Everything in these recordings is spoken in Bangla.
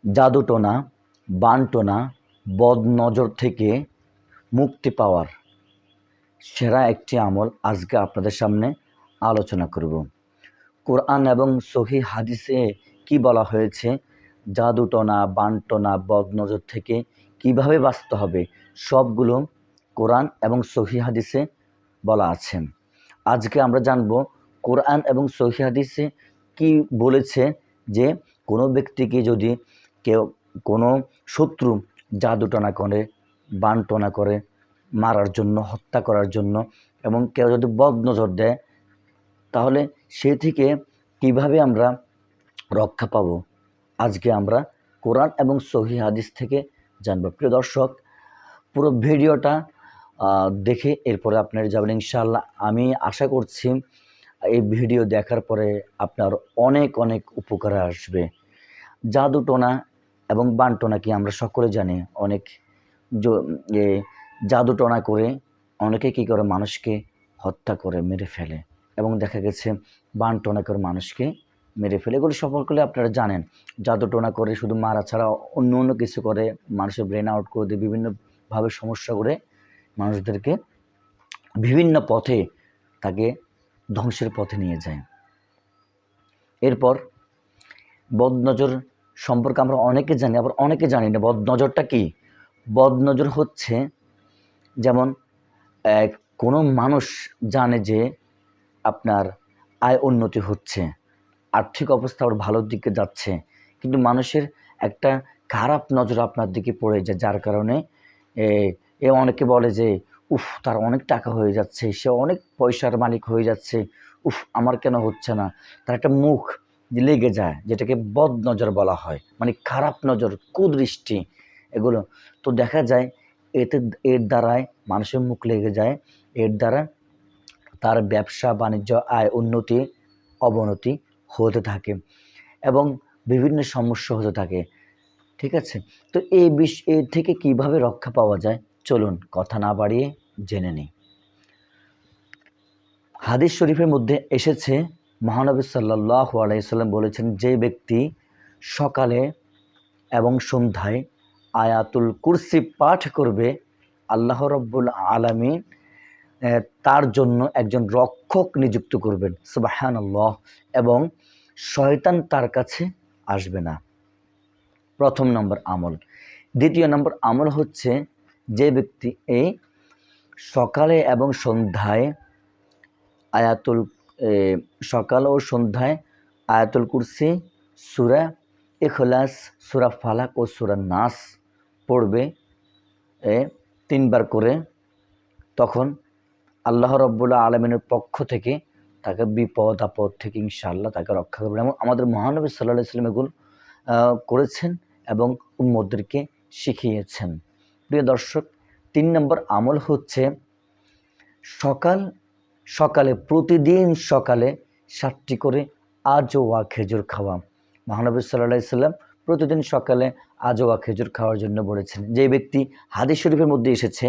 জাদুটোনা, বানটোনা, বদনজর থেকে মুক্তি পাওয়ার সেরা একটি আমল আজকে আপনাদের সামনে আলোচনা করব। কোরআন এবং সহিহ হাদিসে কি বলা হয়েছে, জাদুটোনা, বানটোনা, বদনজর থেকে কিভাবে বাঁচতে হবে, সবগুলো কোরআন এবং সহিহ হাদিসে বলা আছে। আজকে আমরা জানব কোরআন এবং সহিহ হাদিসে কি বলেছে যে কোনো ব্যক্তিকে যদি কেউ কোনো শত্রু জাদুটোনা করে, বানটোনা করে মারার জন্য, হত্যা করার জন্য, এবং কেউ যদি বদনজর দেয়, তাহলে সে থেকে কিভাবে আমরা রক্ষা পাব, আজকে আমরা কোরআন এবং সহিহ হাদিস থেকে জানব। প্রিয় দর্শক, পুরো ভিডিওটা দেখে এরপরে আপনারা যাবেন ইনশাআল্লাহ। আমি আশা করছি এই ভিডিও দেখার পরে আপনার অনেক অনেক উপকারে আসবে। জাদুটোনা এবং বানটোনা কি আমরা সকলে জানি, অনেক জাদুটোনা করে অনেকে কি করে মানুষকে হত্যা করে মেরে ফেলে, এবং দেখা গেছে বানটোনা করে মানুষকে মেরে ফেলে। এগুলো সকলে আপনারা জানেন। জাদুটোনা করে শুধু মারা ছাড়া অন্য অন্য কিছু করে, মানুষের ব্রেন আউট করে দিয়ে বিভিন্নভাবে সমস্যা করে মানুষদেরকে বিভিন্ন পথে তাকে ধ্বংসের পথে নিয়ে যায়। এরপর বদনজর সম্পর্কে আমরা অনেকে জানি, আবার অনেকে জানি না। বদনজরটা কি? বদনজর হচ্ছে যেমন কোনো মানুষ জানে যে আপনার আয় উন্নতি হচ্ছে, আর্থিক অবস্থা আবার ভালোর দিকে যাচ্ছে, কিন্তু মানুষের একটা খারাপ নজর আপনার দিকে পড়ে যায়, যার কারণে অনেকে বলে যে উফ, তার অনেক টাকা হয়ে যাচ্ছে, সে অনেক পয়সার মালিক হয়ে যাচ্ছে, উফ আমার কেন হচ্ছে না। তার একটা মুখ লেগে যায়, যেটাকে বদনজর বলা হয়, মানে খারাপ নজর, কুদৃষ্টি। এগুলো তো দেখা যায় এর দ্বারাই মানুষের মুখ লেগে যায়, এর দ্বারা তার ব্যবসা বাণিজ্য, আয় উন্নতি অবনতি হতে থাকে এবং বিভিন্ন সমস্যা হতে থাকে। ঠিক আছে, তো এর থেকে কিভাবে রক্ষা পাওয়া যায়, চলুন কথা না বাড়িয়ে জেনে নিই। হাদিস শরীফের মধ্যে এসেছে, মহানবী সাল্লাল্লাহু আলাইহি সাল্লাম বলেছেন, যে ব্যক্তি সকালে এবং সন্ধ্যায় আয়াতুল কুরসি পাঠ করবে, আল্লাহ রাব্বুল আলামিন তার জন্য একজন রক্ষক নিযুক্ত করবেন, সুবহানাল্লাহ, এবং শয়তান তার কাছে আসবে না। প্রথম নম্বর আমল। দ্বিতীয় নম্বর আমল হচ্ছে, যে ব্যক্তি এই সকালে এবং সন্ধ্যায় সকাল ও সন্ধ্যায় আয়াতুল কুরসি, সূরা ইখলাস, সূরা ফালাক ও সূরা নাস পড়বে 3 বার করে, তখন আল্লাহ রাব্বুল আলামিনের পক্ষ থেকে তাকে বিপদ আপদ থেকে ইনশাআল্লাহ তাকে রক্ষা করবেন। এবং আমাদের মহানবী সাল্লাল্লাহু আলাইহি ওয়াসাল্লাম এগুলো করেছেন এবং উম্মতদেরকে শিখিয়েছেন। প্রিয় দর্শক, 3 নম্বর আমল হচ্ছে, সকালে প্রতিদিন সকালে 7টি করে আজওয়া খেজুর খাওয়া। মহানবী সাল্লাল্লাহু আলাইহি ওয়াসাল্লাম প্রতিদিন সকালে আজওয়া খেজুর খাওয়ার জন্য বলেছেন। যে ব্যক্তি, হাদিস শরীফের মধ্যে এসেছে,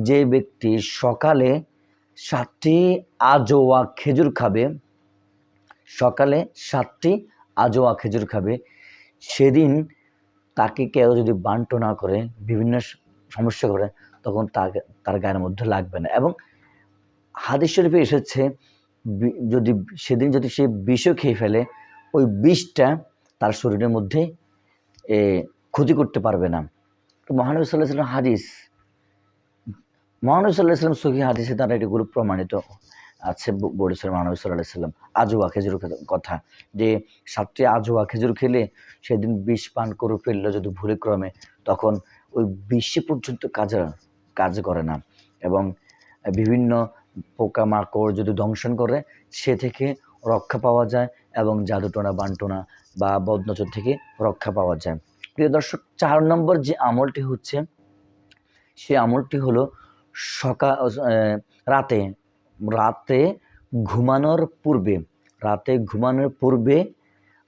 যে ব্যক্তি সকালে 7টি আজওয়া খেজুর খাবে, সকালে 7টি আজওয়া খেজুর খাবে, সেদিন তাকে কেউ যদি বানটোনা করে, বিভিন্ন সমস্যা করে, তখন তার গায়ের মধ্যে লাগবে না। এবং হাদিস শরীফে এসেছে, যদি সেদিন যদি সে বিষও খেয়ে ফেলে, ওই বিষটা তার শরীরের মধ্যে ক্ষতি করতে পারবে না। তো মহানবী সাল্লাল্লাহু আলাইহি ওয়াসাল্লাম মহানবী সাল্লাল্লাহু আলাইহি ওয়াসাল্লাম সহিহ হাদিসে তারা এগুলো প্রমাণিত আছে, বলেছেন মহানবী সাল্লাল্লাহু আলাইহি ওয়াসাল্লাম আজওয়া খেজুর কথা, যে 7টি আজওয়া খেজুর খেলে সেদিন বিষ পান করে ফেললো যদি ভুলে ক্রমে, তখন ওই বিষে পর্যন্ত কাজ করে না, এবং বিভিন্ন পোকামাকড় যদি দংশন করে, সে থেকে রক্ষা পাওয়া যায়, এবং জাদুটোনা, বানটোনা বা বদনজর থেকে রক্ষা পাওয়া যায়। প্রিয় দর্শক, 4 নম্বর যে আমলটি হচ্ছে, সে আমলটি হলো রাতে ঘুমানোর পূর্বে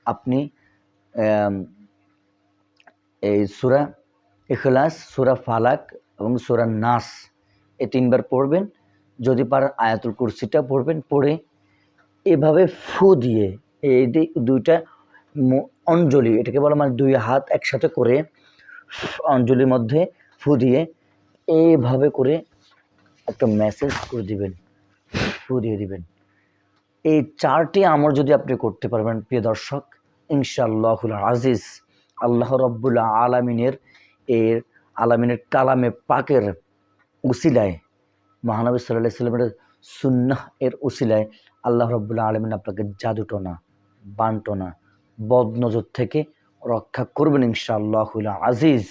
আপনি এই সূরা ইখলাস, সূরা ফালাক এবং সূরা নাস এই 3 বার পড়বেন। যদি পারেন আয়াতুল কুরসিটা পড়বেন, পড়ে এভাবে ফু দিয়ে এই দুইটা অঞ্জলি, এটাকে বলা মানে 2 হাত একসাথে করে অঞ্জলির মধ্যে ফু দিয়ে এইভাবে করে একটা মেসেজ করে দিবেন, ফু দিয়ে দিবেন। এই 4টি আমল যদি আপনি করতে পারবেন প্রিয় দর্শক, ইনশাআল্লাহুল আজিজ, আল্লাহ রব্বুল আলামিনের কালামে পাকের উসিলায়, মহানবী সাল্লাল্লাহু আলাইহি সাল্লামের সুন্নাহ এর উসিলায় আল্লাহ রব্বুল আলামিন আপনাকে জাদুটোনা, বানটোনা, বদনজর থেকে রক্ষা করবেন ইনশাআল্লাহুল আজিজ।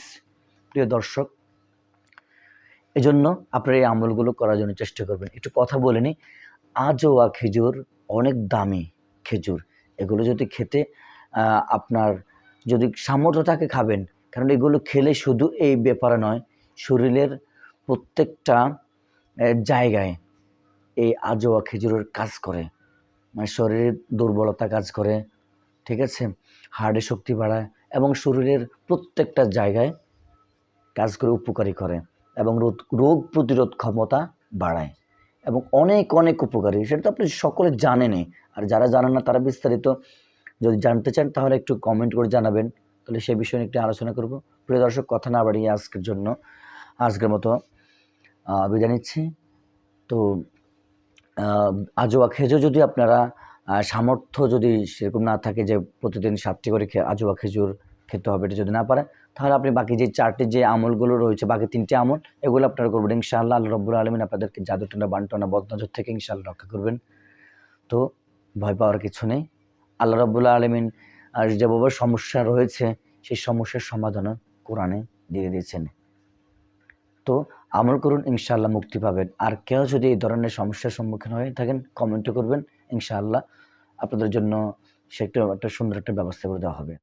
প্রিয় দর্শক, এজন্য আপনারা এই আমলগুলো করার জন্য চেষ্টা করবেন। একটু কথা বলে নিই, আজওয়া খেজুর অনেক দামি খেজুর, এগুলো যদি খেতে আপনার যদি সামর্থ্য থাকে খাবেন, কারণ এগুলো খেলে শুধু এই ব্যাপারে নয়, শরীরের প্রত্যেকটা জায়গায় এই আজওয়া খেজুরের কাজ করে, মানে শরীরের দুর্বলতা কাজ করে, ঠিক আছে, হার্টে শক্তি বাড়ায় এবং শরীরের প্রত্যেকটা জায়গায় কাজ করে, উপকারী করে এবং রোগ প্রতিরোধ ক্ষমতা বাড়ায় এবং অনেক অনেক উপকারী। সেটা তো আপনি সকলে জানেনই, আর যারা জানেন না তারা বিস্তারিত যদি জানতে চান তাহলে একটু কমেন্ট করে জানাবেন, তাহলে সেই বিষয়ে একটু আলোচনা করব। প্রিয় দর্শক, কথা না বাড়িয়ে আজকের মতো বিদায় নিচ্ছি। তো আজওয়া খেজুর যদি আপনারা সামর্থ্য যদি সেরকম না থাকে যে প্রতিদিন 7টি করে আজওয়া খেজুর খেতে হবে, এটা যদি না পারেন, তাহলে আপনি বাকি যে 4টি যে আমলগুলো রয়েছে, বাকি 3টি আমল, এগুলো আপনারা করবেন ইনশাআল্লাহ। আল্লাহ রাব্বুল আলামিন আপনাদেরকে জাদুটনা, বানটনা, বদনজর থেকে ইনশাআল্লাহ রক্ষা করবেন। তো ভয় পাওয়ার কিছু নেই। আল্লাহ রাব্বুল আলামিন যেভাবে সমস্যা রয়েছে সেই সমস্যার সমাধানও কোরআনে দিয়ে দিয়েছেন। তো আমল করুন, ইনশাআল্লাহ মুক্তি পাবেন। আর কেউ যদি এই ধরনের সমস্যার সম্মুখীন হয়ে থাকেন, কমেন্টও করবেন, ইনশাআল্লাহ আপনাদের জন্য সে একটা সুন্দর একটা ব্যবস্থা করে দেওয়া হবে।